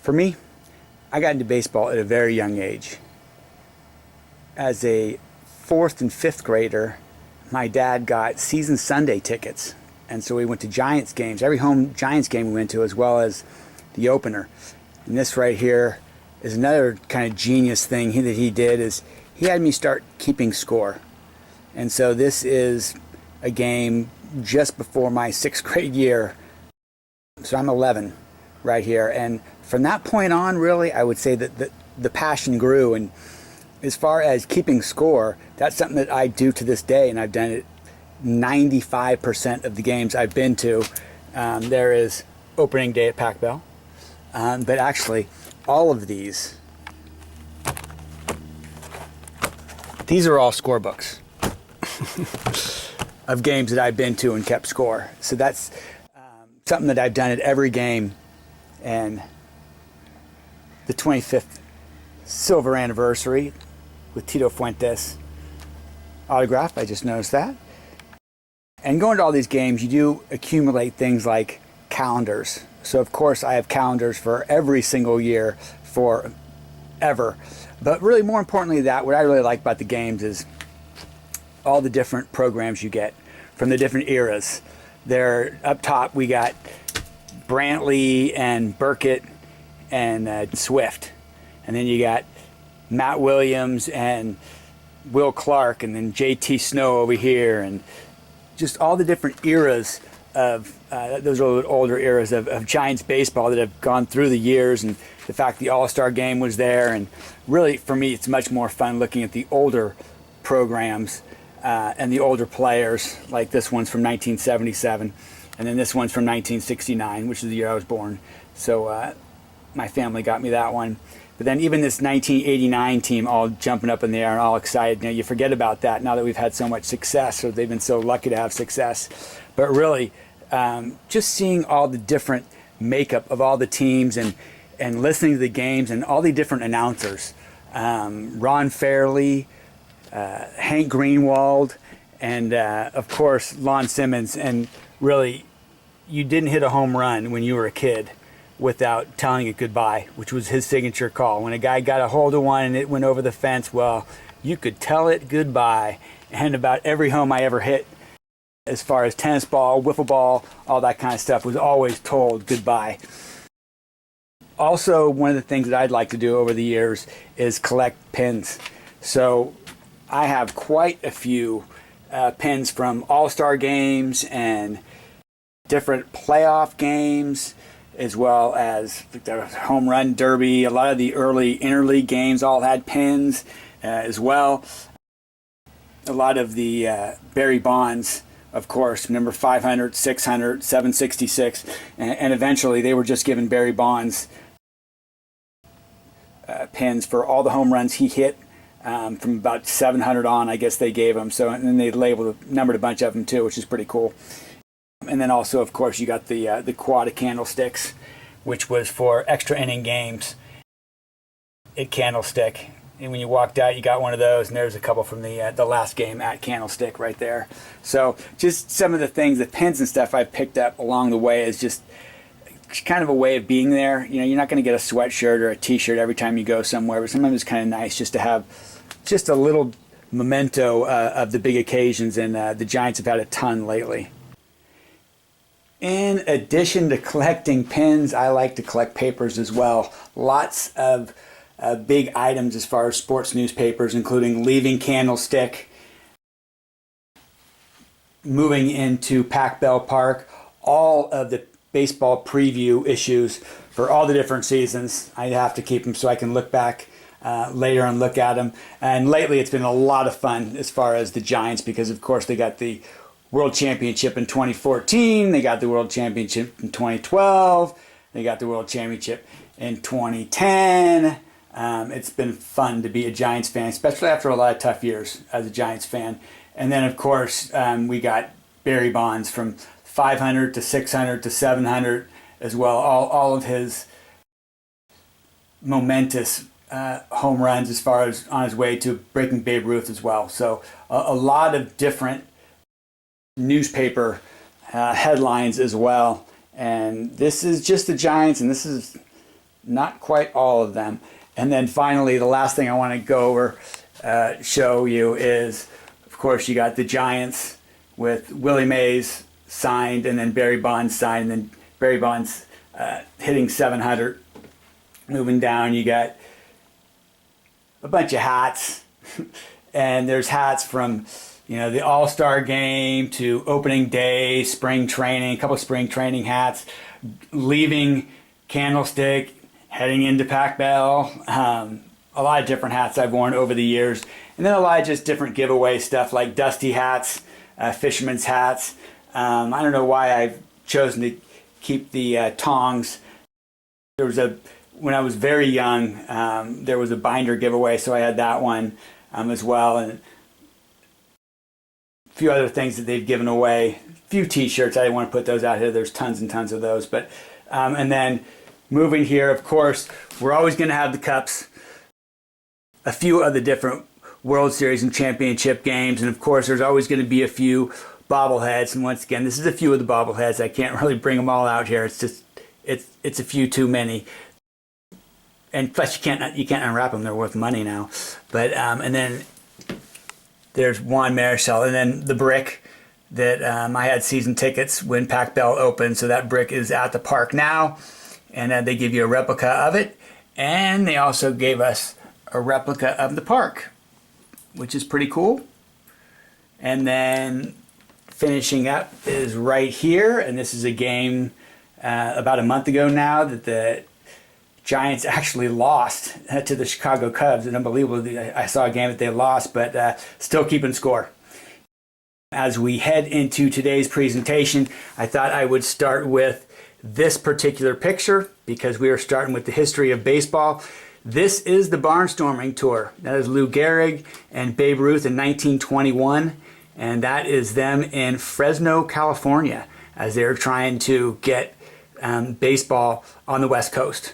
For me, I got into baseball at a very young age. As a fourth and fifth grader, my dad got season Sunday tickets. And so we went to Giants games, every home Giants game we went to, as well as the opener. And this right here is another kind of genius thing that he did, is he had me start keeping score. And so this is a game just before my sixth grade year. So I'm 11 right here. And from that point on, really, I would say that the passion grew. And as far as keeping score, that's something that I do to this day, and I've done it 95% of the games I've been to. There is opening day at Pac Bell, but actually all of these are all scorebooks of games that I've been to and kept score. So that's something that I've done at every game. And the 25th silver anniversary with Tito Fuentes autograph, I just noticed that. And going to all these games, you do accumulate things like calendars. So of course I have calendars for every single year forever. But really, more importantly, what I really like about the games is all the different programs you get from the different eras. There up top we got Brantley and Burkett and Swift, and then you got Matt Williams and Will Clark, and then JT Snow over here, and just all the different eras of those are older eras of Giants baseball that have gone through the years, and the fact the All-Star game was there. And really, for me, it's much more fun looking at the older programs and the older players. Like this one's from 1977, and then this one's from 1969, which is the year I was born. So my family got me that one. But then even this 1989 team, all jumping up in the air and all excited. You forget about that now that we've had so much success, or they've been so lucky to have success. But really, just seeing all the different makeup of all the teams, and listening to the games and all the different announcers. Ron Fairley, Hank Greenwald, and of course, Lon Simmons. And really, you didn't hit a home run when you were a kid without telling it goodbye, which was his signature call. When a guy got a hold of one and it went over the fence, well, you could tell it goodbye. And about every home I ever hit, as far as tennis ball, wiffle ball, all that kind of stuff, was always told goodbye. Also, one of the things that I'd like to do over the years is collect pins. So I have quite a few pins from All-Star games and different playoff games, as well as the home run derby. A lot of the early interleague games all had pins as well. A lot of the Barry Bonds, of course, number 500, 600, 766, and eventually they were just given Barry Bonds pins for all the home runs he hit from about 700 on, I guess they gave him. So, and then they numbered a bunch of them too, which is pretty cool. And then also, of course, you got the quad of candlesticks, which was for extra inning games at Candlestick. And when you walked out, you got one of those, and there's a couple from the last game at Candlestick right there. So just some of the things, the pins and stuff I picked up along the way is just kind of a way of being there. You know, you're not going to get a sweatshirt or a T-shirt every time you go somewhere, but sometimes it's kind of nice just to have just a little memento of the big occasions, and the Giants have had a ton lately. In addition to collecting pins, I like to collect papers as well. Lots of big items as far as sports newspapers, including leaving Candlestick, moving into Pac Bell Park, all of the baseball preview issues for all the different seasons. I have to keep them so I can look back later and look at them. And lately it's been a lot of fun as far as the Giants, because of course they got the World Championship in 2014, they got the World Championship in 2012, they got the World Championship in 2010. It's been fun to be a Giants fan, especially after a lot of tough years as a Giants fan. And then, of course, we got Barry Bonds from 500 to 600 to 700 as well. All of his momentous home runs as far as on his way to breaking Babe Ruth as well. So a lot of different newspaper headlines as well. And this is just the Giants, and this is not quite all of them. And then finally, the last thing I want to go over, show you is, of course, you got the Giants with Willie Mays signed, and then Barry Bonds signed, and then Barry Bonds hitting 700. Moving down, you got a bunch of hats, and there's hats from, you know, the All-Star game to opening day, spring training, a couple of spring training hats, leaving Candlestick, heading into Pac Bell, a lot of different hats I've worn over the years, and then a lot of just different giveaway stuff like dusty hats, fisherman's hats. I don't know why I've chosen to keep the tongs. There was when I was very young, there was a binder giveaway, so I had that one as well, and a few other things that they've given away. A few t-shirts, I didn't want to put those out here. There's tons and tons of those. But and then moving here, of course, we're always going to have the cups, a few of the different World Series and championship games, and of course there's always going to be a few bobbleheads. And once again, this is a few of the bobbleheads. I can't really bring them all out here. It's just it's a few too many. And plus you can't unwrap them. They're worth money now. But and then there's Juan Marichal, and then the brick that I had season tickets when Pac Bell opened. So that brick is at the park now, and they give you a replica of it, and they also gave us a replica of the park, which is pretty cool. And then finishing up is right here, and this is a game about a month ago now that the Giants actually lost to the Chicago Cubs. And unbelievable, I saw a game that they lost, but still keeping score. As we head into today's presentation, I thought I would start with this particular picture because we are starting with the history of baseball. This is the Barnstorming Tour. That is Lou Gehrig and Babe Ruth in 1921, and that is them in Fresno, California, as they're trying to get baseball on the West Coast.